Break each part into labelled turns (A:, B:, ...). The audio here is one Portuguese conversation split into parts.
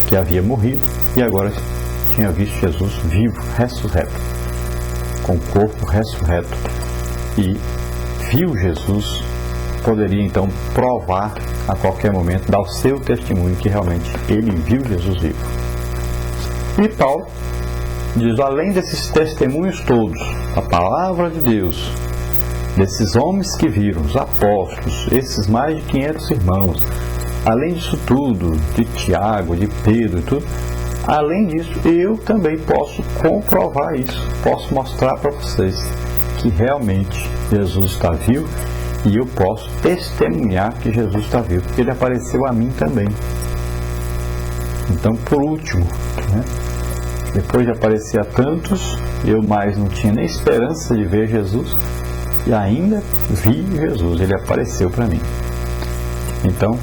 A: que havia morrido e agora tinha visto Jesus vivo, ressurreto, com o corpo ressurreto, e viu Jesus, poderia então provar a qualquer momento, dar o seu testemunho que realmente ele viu Jesus vivo. E Paulo diz, além desses testemunhos todos, a palavra de Deus, desses homens que viram, os apóstolos, esses mais de 500 irmãos, além disso tudo, de Tiago, de Pedro e tudo, além disso, eu também posso comprovar isso, posso mostrar para vocês que realmente Jesus está vivo, e eu posso testemunhar que Jesus está vivo, porque ele apareceu a mim também. Então, por último, depois de aparecer a tantos, eu mais não tinha nem esperança de ver Jesus, e ainda vi Jesus, ele apareceu para mim. Então,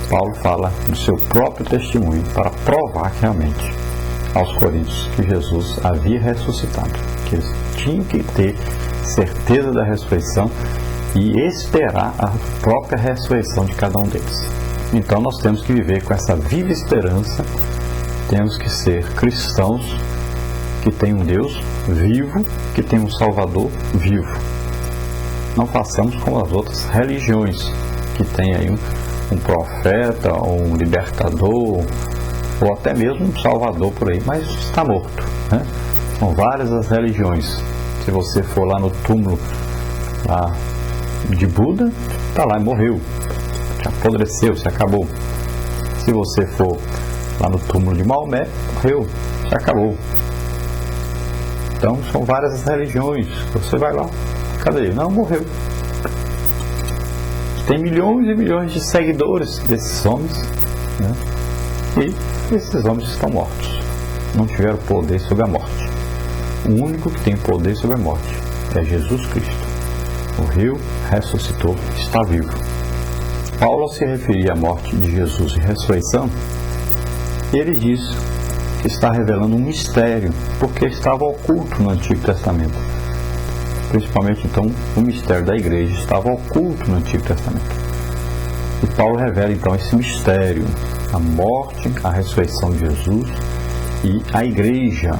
A: Paulo fala do seu próprio testemunho para provar realmente aos coríntios que Jesus havia ressuscitado, que eles tinham que ter certeza da ressurreição e esperar a própria ressurreição de cada um deles. Então nós temos que viver com essa viva esperança, temos que ser cristãos que tem um Deus vivo, que tem um Salvador vivo. Não façamos como as outras religiões, que tem aí um profeta, ou um libertador, ou até mesmo um salvador por aí, mas está morto, né? São várias as religiões. Se você for lá no túmulo lá de Buda, está lá e morreu, se apodreceu, se acabou. Se você for lá no túmulo de Maomé, morreu, se acabou. Então são várias as religiões. Você vai lá, cadê ele? Não, morreu. Tem milhões e milhões de seguidores desses homens, né? E esses homens estão mortos, não tiveram poder sobre a morte. O único que tem poder sobre a morte é Jesus Cristo. Morreu, ressuscitou, está vivo. Paulo, ao se referir à morte de Jesus e ressurreição, ele diz que está revelando um mistério, porque estava oculto no Antigo Testamento. Principalmente, então, o mistério da igreja estava oculto no Antigo Testamento. E Paulo revela, então, esse mistério, a morte, a ressurreição de Jesus e a igreja,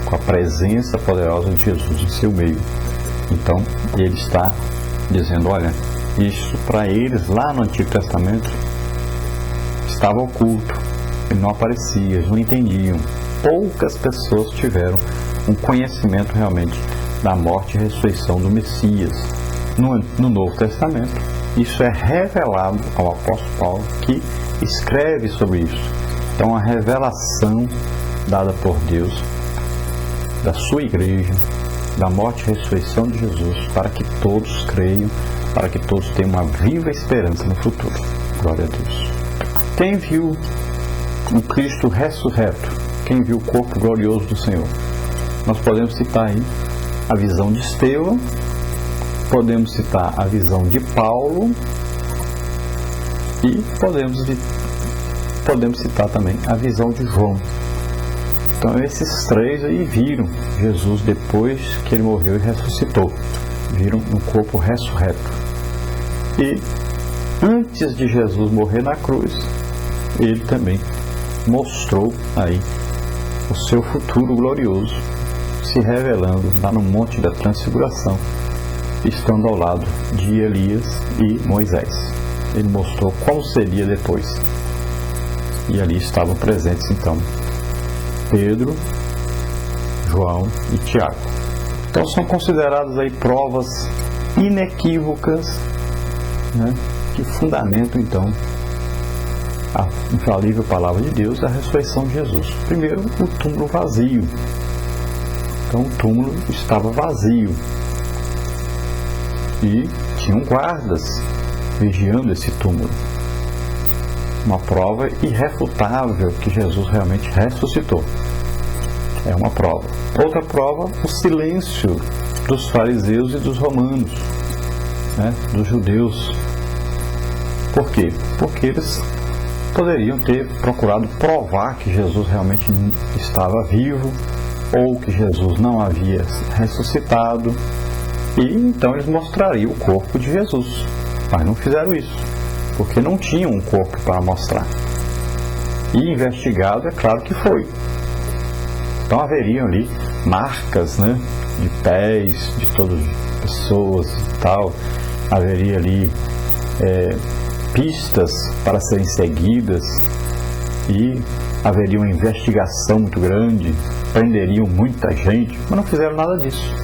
A: com a presença poderosa de Jesus em seu meio. Então, ele está dizendo, olha, isso para eles, lá no Antigo Testamento, estava oculto, ele não aparecia, eles não entendiam. Poucas pessoas tiveram um conhecimento realmente da morte e ressurreição do Messias. No Novo Testamento, isso é revelado ao apóstolo Paulo, que escreve sobre isso. Então, a revelação dada por Deus da sua igreja, da morte e ressurreição de Jesus, para que todos creiam, para que todos tenham uma viva esperança no futuro. Glória a Deus. Quem viu o Cristo ressurreto? Quem viu o corpo glorioso do Senhor? Nós podemos citar aí a visão de Estevão, podemos citar a visão de Paulo e podemos citar também a visão de João. Então esses três aí viram Jesus depois que ele morreu e ressuscitou, viram um corpo ressurreto. E antes de Jesus morrer na cruz, ele também mostrou aí o seu futuro glorioso, se revelando lá no Monte da Transfiguração, estando ao lado de Elias e Moisés. Ele mostrou como seria depois. E ali estavam presentes então Pedro, João e Tiago. Então são consideradas aí provas inequívocas, né, que fundamentam então a infalível palavra de Deus, a ressurreição de Jesus. Primeiro, o túmulo vazio. Então o túmulo estava vazio e tinham guardas vigiando esse túmulo. Uma prova irrefutável que Jesus realmente ressuscitou. É uma prova. Outra prova, o silêncio dos fariseus e dos romanos, né, dos judeus. Por quê? Porque eles poderiam ter procurado provar que Jesus realmente estava vivo, ou que Jesus não havia ressuscitado, e então eles mostrariam o corpo de Jesus. Mas não fizeram isso, porque não tinham um corpo para mostrar. E investigado, é claro que foi. Então haveriam ali marcas, né, de pés de todas as pessoas e tal. Haveria ali pistas para serem seguidas e haveria uma investigação muito grande, prenderiam muita gente, mas não fizeram nada disso,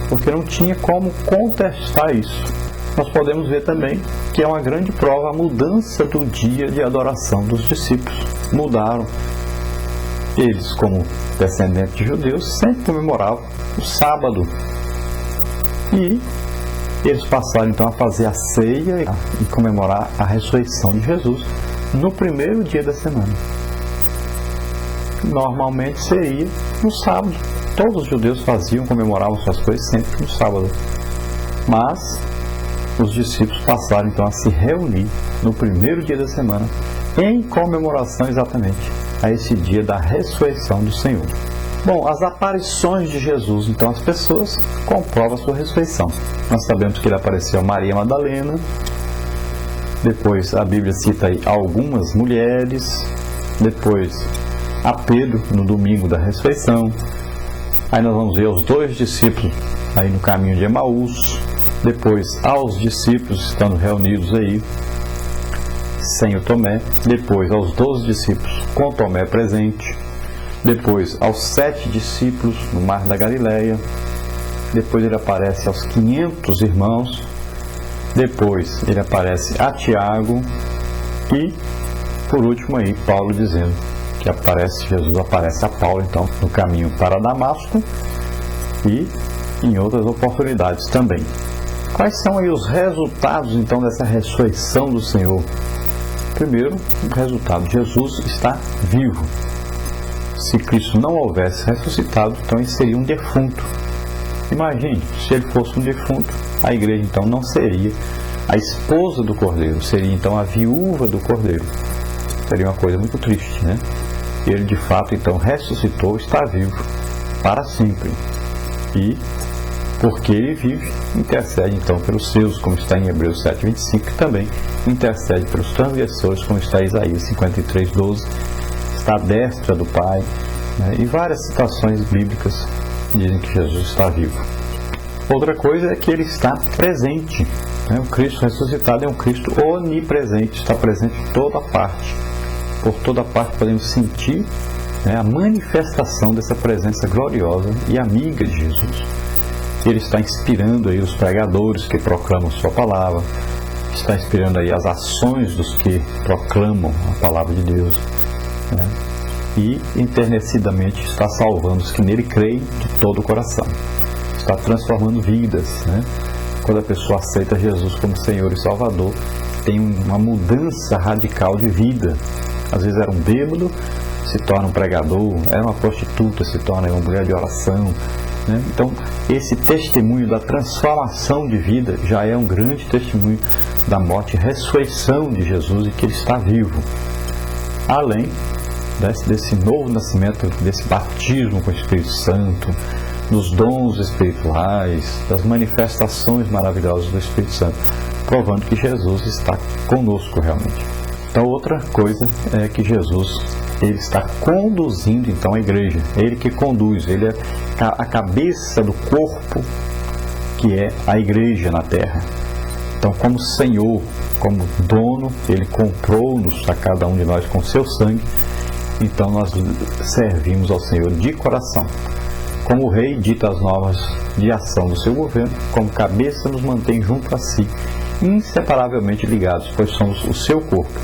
A: porque não tinha como contestar isso. Nós podemos ver também que é uma grande prova a mudança do dia de adoração dos discípulos. Mudaram. Eles, como descendentes de judeus, sempre comemoravam o sábado. E eles passaram então a fazer a ceia e comemorar a ressurreição de Jesus no primeiro dia da semana. Normalmente seria no sábado. Todos os judeus comemoravam suas coisas sempre no sábado. Mas os discípulos passaram então a se reunir no primeiro dia da semana, em comemoração exatamente a esse dia da ressurreição do Senhor. Bom, as aparições de Jesus então às pessoas comprovam a sua ressurreição. Nós sabemos que ele apareceu a Maria Madalena, depois a Bíblia cita aí algumas mulheres, depois a Pedro no domingo da ressurreição. Aí nós vamos ver os 2 discípulos aí no caminho de Emaús, depois aos discípulos estando reunidos aí sem o Tomé, depois aos 12 discípulos com Tomé presente, depois aos 7 discípulos no Mar da Galileia, depois ele aparece aos 500 irmãos, depois ele aparece a Tiago e por último aí Paulo dizendo que Jesus aparece a Paulo então no caminho para Damasco e em outras oportunidades também. Quais são aí os resultados então dessa ressurreição do Senhor? Primeiro, o resultado: Jesus está vivo. Se Cristo não houvesse ressuscitado, então ele seria um defunto. Imagine, se ele fosse um defunto, a igreja então não seria a esposa do Cordeiro, seria então a viúva do Cordeiro. Seria uma coisa muito triste, né? Ele de fato então ressuscitou, está vivo para sempre. E porque ele vive, intercede então pelos seus, como está em Hebreus 7:25, que também intercede pelos transgressores, como está em Isaías 53:12, está à destra do Pai, né? E várias citações bíblicas dizem que Jesus está vivo. Outra coisa é que ele está presente, né? O Cristo ressuscitado é um Cristo onipresente, está presente em toda parte. Por toda parte podemos sentir, né, a manifestação dessa presença gloriosa e amiga de Jesus. Ele está inspirando aí os pregadores que proclamam sua palavra, está inspirando aí as ações dos que proclamam a palavra de Deus, né? E enternecidamente está salvando os que nele creem de todo o coração, está transformando vidas, né? Quando a pessoa aceita Jesus como Senhor e Salvador, tem uma mudança radical de vida. Às vezes era um bêbado, se torna um pregador, era uma prostituta, se torna uma mulher de oração, né? Então, esse testemunho da transformação de vida já é um grande testemunho da morte e ressurreição de Jesus e que ele está vivo. Além desse novo nascimento, desse batismo com o Espírito Santo, dos dons espirituais, das manifestações maravilhosas do Espírito Santo, provando que Jesus está conosco realmente. Então, outra coisa é que Jesus, ele está conduzindo então a igreja, ele que conduz, ele é a cabeça do corpo que é a igreja na terra. Então, como Senhor, como dono, ele comprou-nos a cada um de nós com seu sangue, então nós servimos ao Senhor de coração. Como rei dita as normas de ação do seu governo, como cabeça nos mantém junto a si, inseparavelmente ligados, pois somos o seu corpo.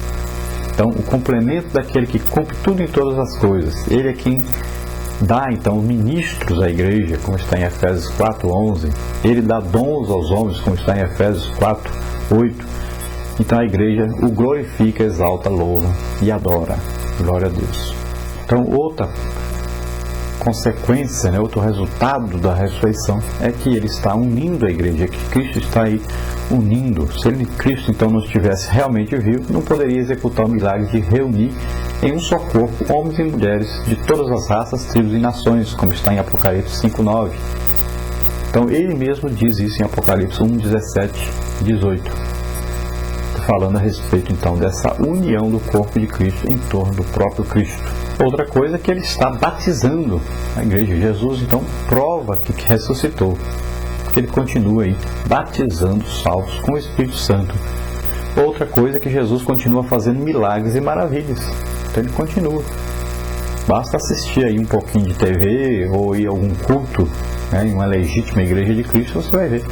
A: Então, o complemento daquele que cumpre tudo em todas as coisas, ele é quem dá então ministros à igreja, como está em Efésios 4:11, ele dá dons aos homens, como está em Efésios 4:8. Então a igreja o glorifica, exalta, louva e adora. Glória a Deus. Então, outra consequência, né, outro resultado da ressurreição é que ele está unindo a igreja, que Cristo está aí unindo. Se Cristo então não estivesse realmente vivo, não poderia executar o milagre de reunir em um só corpo homens e mulheres de todas as raças, tribos e nações, como está em Apocalipse 5:9. Então ele mesmo diz isso em Apocalipse 1:17-18, falando a respeito então dessa união do corpo de Cristo em torno do próprio Cristo. Outra coisa é que ele está batizando a igreja. Jesus então prova que ressuscitou, porque ele continua aí batizando os salvos com o Espírito Santo. Outra coisa é que Jesus continua fazendo milagres e maravilhas. Então ele continua. Basta assistir aí um pouquinho de TV ou ir a algum culto, em uma legítima igreja de Cristo, você vai ver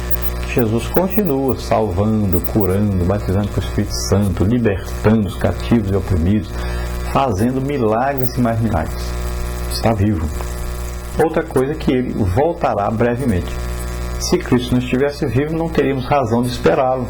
A: que Jesus continua salvando, curando, batizando com o Espírito Santo, libertando os cativos e oprimidos, fazendo milagres e mais milagres. Está vivo. Outra coisa é que ele voltará brevemente. Se Cristo não estivesse vivo, não teríamos razão de esperá-lo.